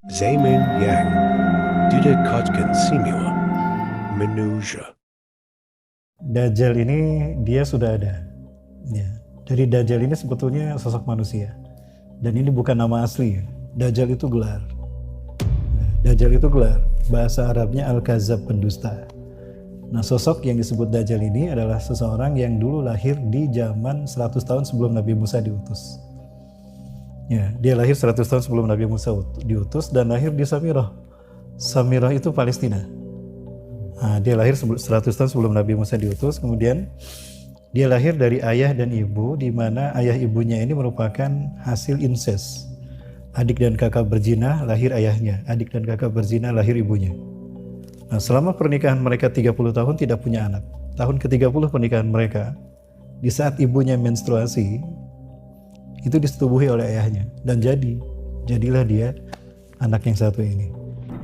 Zemin Yang tidak katakan semua manusia. Dajjal ini dia sudah ada. Ya. Dari Dajjal ini sebetulnya sosok manusia. Dan ini bukan nama asli. Dajjal itu gelar. Dajjal itu gelar. Bahasa Arabnya Al-Kazab, pendusta. Nah, sosok yang disebut Dajjal ini adalah seseorang yang dulu lahir di zaman 100 tahun sebelum Nabi Musa diutus. Ya, dia lahir 100 tahun sebelum Nabi Musa diutus dan lahir di Samirah. Samirah itu Palestina. Nah, dia lahir 100 tahun sebelum Nabi Musa diutus, kemudian dia lahir dari ayah dan ibu, di mana ayah ibunya ini merupakan hasil incest. Adik dan kakak berzina lahir ayahnya, adik dan kakak berzina lahir ibunya. Nah, selama pernikahan mereka 30 tahun tidak punya anak. Tahun ke-30 pernikahan mereka, di saat ibunya menstruasi, itu disetubuhi oleh ayahnya dan jadilah dia anak yang satu ini.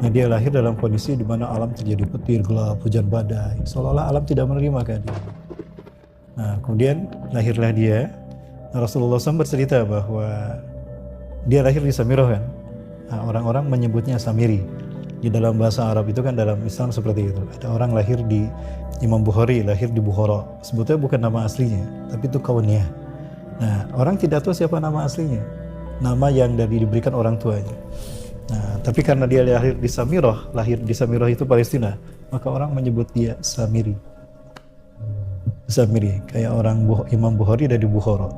Nah, dia lahir dalam kondisi di mana alam terjadi petir, gelap, hujan badai, seolah-olah alam tidak menerima keadaan. Nah, kemudian lahirlah dia. Nah, Rasulullah SAW bercerita bahwa dia lahir di Samirah kan. Nah, orang-orang menyebutnya Samiri. Di dalam bahasa Arab itu kan, dalam Islam seperti itu. Ada orang lahir di Imam Bukhari, lahir di Bukhara. Sebetulnya bukan nama aslinya, tapi itu kauniyah. Nah, orang tidak tahu siapa nama aslinya, nama yang diberikan orang tuanya. Nah, tapi karena dia lahir di Samirah itu Palestina, maka orang menyebut dia Samiri. Samiri, kayak orang Imam Bukhari dari Bukhara.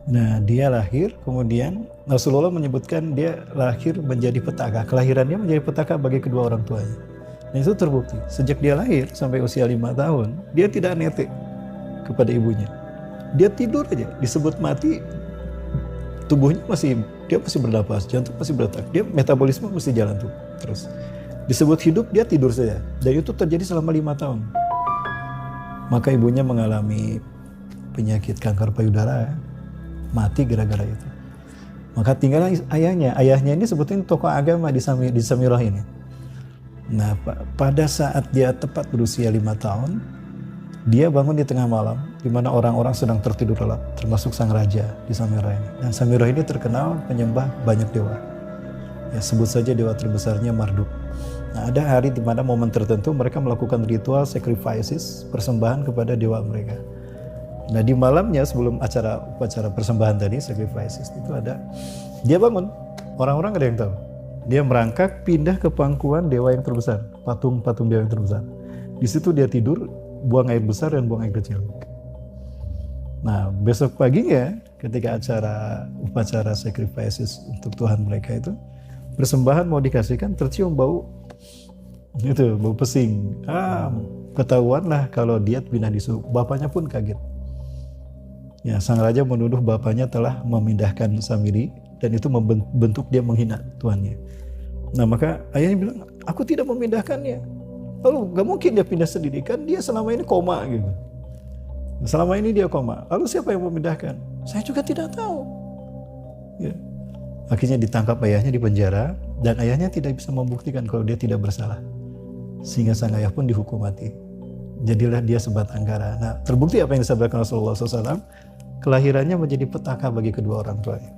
Nah, dia lahir, kemudian Rasulullah menyebutkan dia lahir menjadi petaka. Kelahirannya menjadi petaka bagi kedua orang tuanya. Dan itu terbukti. Sejak dia lahir sampai usia 5 tahun, dia tidak netek kepada ibunya. Dia tidur aja, disebut mati, tubuhnya masih bernapas, jantung masih berdetak, dia metabolisme mesti jalan tuh terus. Disebut hidup, dia tidur saja. Dan itu terjadi selama 5 tahun. Maka ibunya mengalami penyakit kanker payudara, mati gara-gara itu. Maka tinggallah ayahnya. Ayahnya ini sebetulnya tokoh agama di Samirah ini. Nah, pada saat dia tepat berusia 5 tahun, dia bangun di tengah malam, di mana orang-orang sedang tertidur lelap, termasuk sang raja di Samirah ini. Dan Samirah ini terkenal penyembah banyak dewa. Ya, sebut saja dewa terbesarnya Marduk. Nah, ada hari di mana momen tertentu mereka melakukan ritual sacrifices, persembahan kepada dewa mereka. Nah, di malamnya sebelum upacara persembahan tadi, sacrifices, itu dia bangun. Orang-orang ada yang tahu. Dia merangkak pindah ke pangkuan dewa yang terbesar, patung dewa yang terbesar. Di situ dia tidur, buang air besar dan buang air kecil. Nah, besok paginya ketika upacara sacrifices untuk Tuhan mereka itu, persembahan mau dikasihkan, tercium bau pesing. Ketahuan lah kalau dia pindah di suku. Bapaknya pun kaget. Ya, sang raja menuduh bapaknya telah memindahkan Samiri dan itu membentuk dia menghina tuannya. Nah, maka ayahnya bilang, aku tidak memindahkannya. Lalu gak mungkin dia pindah sendiri, kan dia selama ini koma gitu. Selama ini dia koma. Lalu siapa yang memindahkan? Saya juga tidak tahu. Ya. Akhirnya ditangkap ayahnya, di penjara, dan ayahnya tidak bisa membuktikan kalau dia tidak bersalah. Sehingga sang ayah pun dihukum mati. Jadilah dia sebatang kara. Nah, terbukti apa yang disampaikan Rasulullah SAW, kelahirannya menjadi petaka bagi kedua orang tuanya.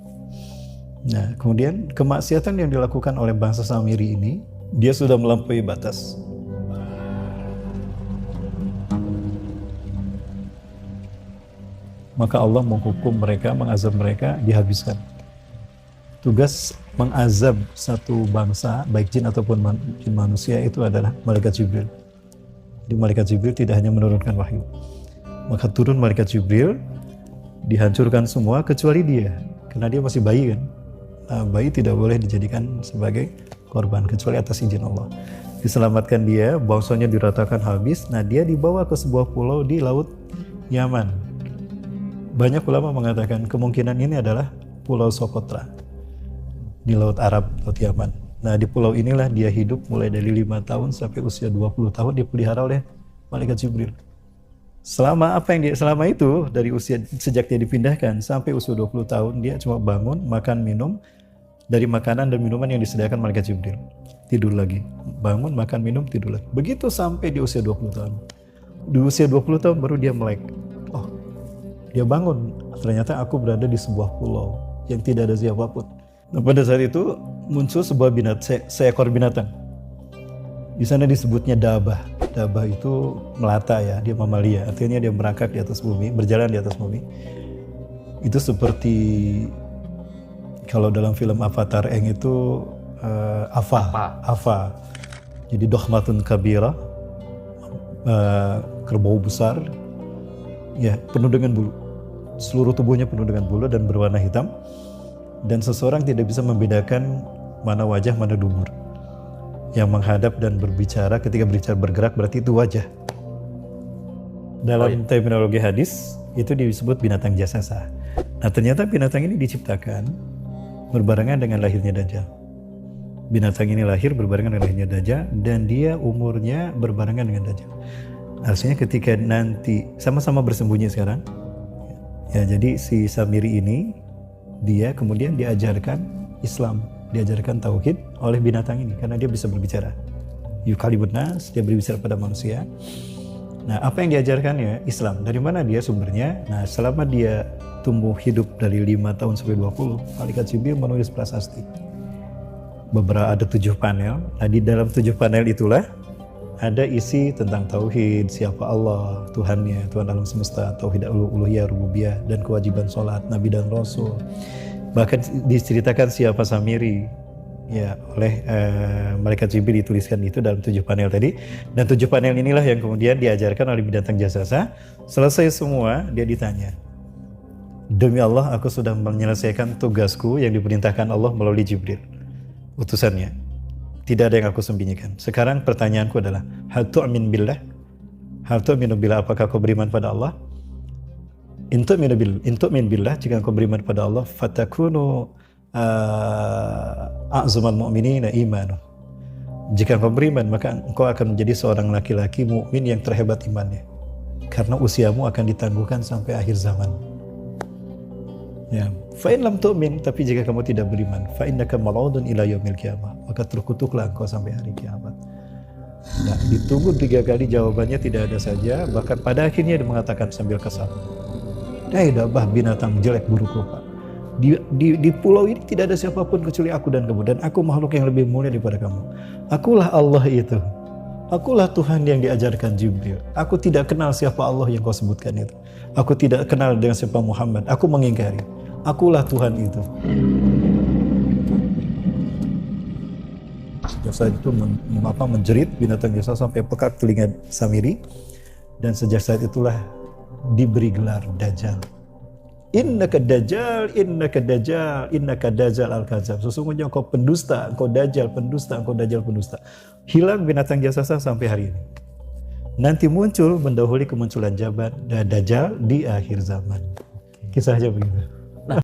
Nah, kemudian kemaksiatan yang dilakukan oleh bangsa Samiri ini, dia sudah melampaui batas. Maka Allah menghukum mereka, mengazab mereka, dihabiskan. Tugas mengazab satu bangsa, baik jin ataupun jin manusia, itu adalah malaikat Jibril. Jadi malaikat Jibril tidak hanya menurunkan wahyu. Maka turun malaikat Jibril, dihancurkan semua kecuali dia. Karena dia masih bayi kan. Nah, bayi tidak boleh dijadikan sebagai korban kecuali atas izin Allah. Diselamatkan dia, bangsanya diratakan habis. Nah, dia dibawa ke sebuah pulau di Laut Yaman. Banyak ulama mengatakan kemungkinan ini adalah Pulau Socotra di Laut Arab, Laut Yaman. Nah, di pulau inilah dia hidup mulai dari 5 tahun sampai usia 20 tahun dipelihara oleh malaikat Jibril. Selama itu, dari usia sejak dia dipindahkan sampai usia 20 tahun, dia cuma bangun, makan, minum dari makanan dan minuman yang disediakan malaikat Jibril. Tidur lagi, bangun, makan, minum, tidur lagi. Begitu sampai di usia 20 tahun. Di usia 20 tahun baru dia melek. Oh, dia bangun, ternyata aku berada di sebuah pulau yang tidak ada siapapun. Nah, pada saat itu muncul sebuah seekor binatang. Di sana disebutnya dabah. Dabah itu melata ya, dia mamalia. Artinya dia merangkak di atas bumi, berjalan di atas bumi. Itu seperti kalau dalam film Avatar Aang itu Ava. Jadi dohmatun kabira, kerbau besar, ya penuh dengan bulu. Seluruh tubuhnya penuh dengan bulu dan berwarna hitam. Dan seseorang tidak bisa membedakan mana wajah, mana dubur. Yang menghadap dan berbicara, ketika berbicara bergerak berarti itu wajah. Dalam terminologi hadis itu disebut binatang jasasa. Nah ternyata binatang ini diciptakan berbarengan dengan lahirnya Dajjal. Binatang ini lahir berbarengan dengan lahirnya Dajjal dan dia umurnya berbarengan dengan Dajjal. Artinya ketika nanti sama-sama bersembunyi sekarang, ya jadi si Samiri ini dia kemudian diajarkan Islam, diajarkan tauhid oleh binatang ini karena dia bisa berbicara. Yukalibun nas, dia berbicara pada manusia. Nah, apa yang diajarkannya? Islam. Dari mana dia sumbernya? Nah, selama dia tumbuh hidup dari 5 tahun sampai 20, Malaikat Jibril menulis prasasti. Beberapa ada 7 panel. Nah, di dalam 7 panel itulah ada isi tentang tauhid, siapa Allah, Tuhannya, Tuhan alam semesta, tauhid uluhiyah, rububiyah, dan kewajiban sholat, nabi dan rasul. Bahkan diceritakan siapa Samiri, ya oleh Malaikat Jibril dituliskan itu dalam 7 panel tadi. Dan 7 panel inilah yang kemudian diajarkan oleh binatang jasasa. Selesai semua, dia ditanya, demi Allah aku sudah menyelesaikan tugasku yang diperintahkan Allah melalui Jibril, utusannya. Tidak ada yang aku sembunyikan. Sekarang pertanyaanku adalah, hal tu'min billah? Hal tu'minu billah, apakah kau beriman pada Allah? In tu'min billah, jika kau beriman pada Allah, fatakunu a'zumal mu'minina imanu. Jika kau beriman, maka engkau akan menjadi seorang laki-laki mukmin yang terhebat imannya. Karena usiamu akan ditangguhkan sampai akhir zaman. Ya, fa'in lam tu'min, tapi jika kamu tidak beriman, fa'innaka mal'udun ila yaumil qiyamah, maka terkutuklah engkau sampai hari kiamat. Nah, ditunggu 3 kali jawabannya tidak ada saja, bahkan pada akhirnya dia mengatakan sambil kesal, dabah binatang jelek buruk rupa. Di pulau ini tidak ada siapapun kecuali aku dan kamu, dan aku makhluk yang lebih mulia daripada kamu. Akulah Allah itu. Akulah Tuhan yang diajarkan Jibril. Aku tidak kenal siapa Allah yang kau sebutkan itu. Aku tidak kenal dengan siapa Muhammad. Aku mengingkari. Akulah Tuhan itu. Sejak saat itu menjerit binatang jasasa sampai pekak telinga Samiri. Dan sejak saat itulah diberi gelar Dajjal. Innaka Dajjal, innaka Dajjal, innaka Dajjal al-Kadzab. Sesungguhnya engkau pendusta, engkau Dajjal pendusta, engkau Dajjal pendusta. Hilang binatang jasasa sampai hari ini. Nanti muncul mendahului kemunculan Dajjal di akhir zaman. Kisahnya begitu.